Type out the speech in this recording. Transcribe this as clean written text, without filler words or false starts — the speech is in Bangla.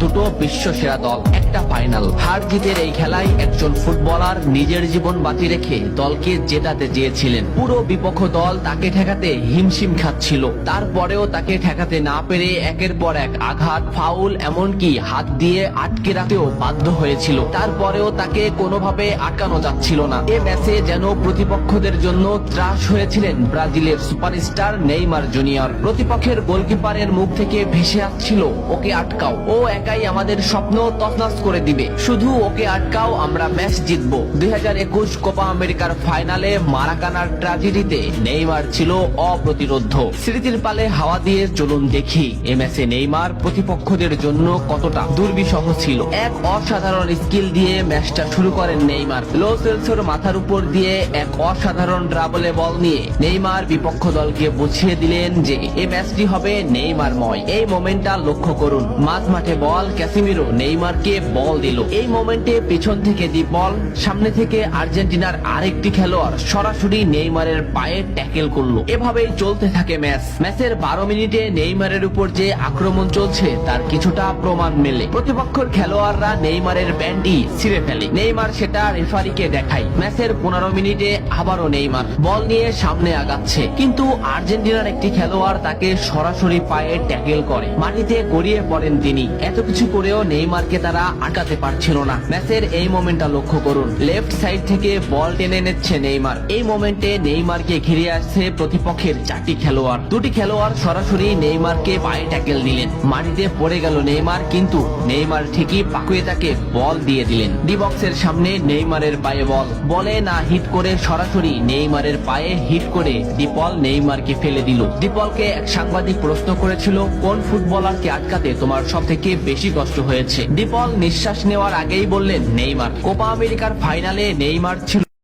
দুটো বিশ্ব সেরা দল, একটা ফাইনাল। হার জিতের এই খেলায় একজন ফুটবলার নিজের জীবন বাজি রেখে দলকে জেতাতে চেয়েছিলেন। পুরো বিপক্ষ দল তাকে ঠেকাতে হিমশিম খাচ্ছিল, তারপরেও তাকে ঠেকাতে না পেরে একের পর এক আঘাত, ফাউল, এমনকি হাত দিয়ে আটকে রাখতেও বাধ্য হয়েছিল। তারপরেও তাকে কোনোভাবে আটকানো যাচ্ছিল না। এ ম্যাচে যেন প্রতিপক্ষদের জন্য ত্রাস হয়েছিলেন ব্রাজিলের সুপারস্টার নেইমার জুনিয়র। প্রতিপক্ষের গোলকিপারের মুখ থেকে ভেসে আসছিল, ওকে আটকাও, ও একাই আমাদের স্বপ্ন তছনছ করে দিবে, শুধু ওকে আটকাও, আমরা ম্যাচ জিতবো। 2021 কোপা আমেরিকার ফাইনালে মারাকানার ট্র্যাজেডিতে নেইমার ছিল অপ্রতিরোধ্য। স্মৃতির পালে হাওয়া দিয়ে চলুন দেখি এ ম্যাচে নেইমার প্রতিপক্ষদের জন্য কতটা দুর্বিষহ ছিল। এক অসাধারণ স্কিল দিয়ে ম্যাচটা শুরু করেন নেইমার। লো সেলসোর মাথার উপর দিয়ে এক অসাধারণ ড্রাবলে বল নিয়ে নেইমার বিপক্ষ দলকে বুঝিয়ে দিলেন যে এই ম্যাচটি হবে নেইমারময়। এই মোমেন্টটা লক্ষ্য করুন, মাঝ মাঠে বল, ক্যাসিমিরো নেইমারকে বল দিল। এই মোমেন্টে পিছন থেকে দি বল, সামনে থেকে আর্জেন্টিনার আরেকটি খেলোয়াড় সরাসরি নেইমারের পায়ে ট্যাকেল করলো। এভাবেই চলতে থাকে ম্যাচ। ম্যাচের 12 মিনিটে নেইমারের উপর যে আক্রমণ চলছে তার কিছুটা প্রমাণ মেলে। প্রতিপক্ষের খেলোয়াড়রা নেইমারের ব্যান্ডি ছিঁড়ে ফেলে, নেইমার সেটা রেফারিকে দেখায়। ম্যাচের 15 মিনিটে আবারও নেইমার বল নিয়ে সামনে আগাচ্ছে, কিন্তু আর্জেন্টিনার একটি খেলোয়াড় তাকে সরাসরি পায়ে ট্যাকেল করে, মাটিতে গড়িয়ে পড়েন তিনি। এত কিছু করেও নেইমারকে তারা আটকাতে পারছিল না। ম্যাচের এই মোমেন্টটা লক্ষ্য করুন, লেফট সাইড থেকে বল টেনে নিচ্ছে নেইমার। এই মোমেন্টে নেইমারকে ঘিরে আসছে প্রতিপক্ষের 4টি খেলোয়াড়। দুটি খেলোয়াড় সরাসরি নেইমারকে পায়ে ট্যাকেল দিলেন, মাটিতে পড়ে গেল নেইমার, কিন্তু নেইমার ঠিকই পাকুয়ে তাকে বল দিয়ে দিলেন। ডি বক্সের সামনে নেইমারের পায়ে বল, বলে না হিট করে সরাসরি নেইমারের পায়ে হিট করে ডিপল নেইমারকে ফেলে দিল। ডিপলকে এক সাংবাদিক প্রশ্ন করেছিল, কোন ফুটবলারকে আটকাতে তোমার সব থেকে বেশি কষ্ট হয়েছে? ডিপল নিঃশ্বাস নেওয়ার আগেই বললেন নেইমার। কোপা আমেরিকার ফাইনালে নেইমার ছিল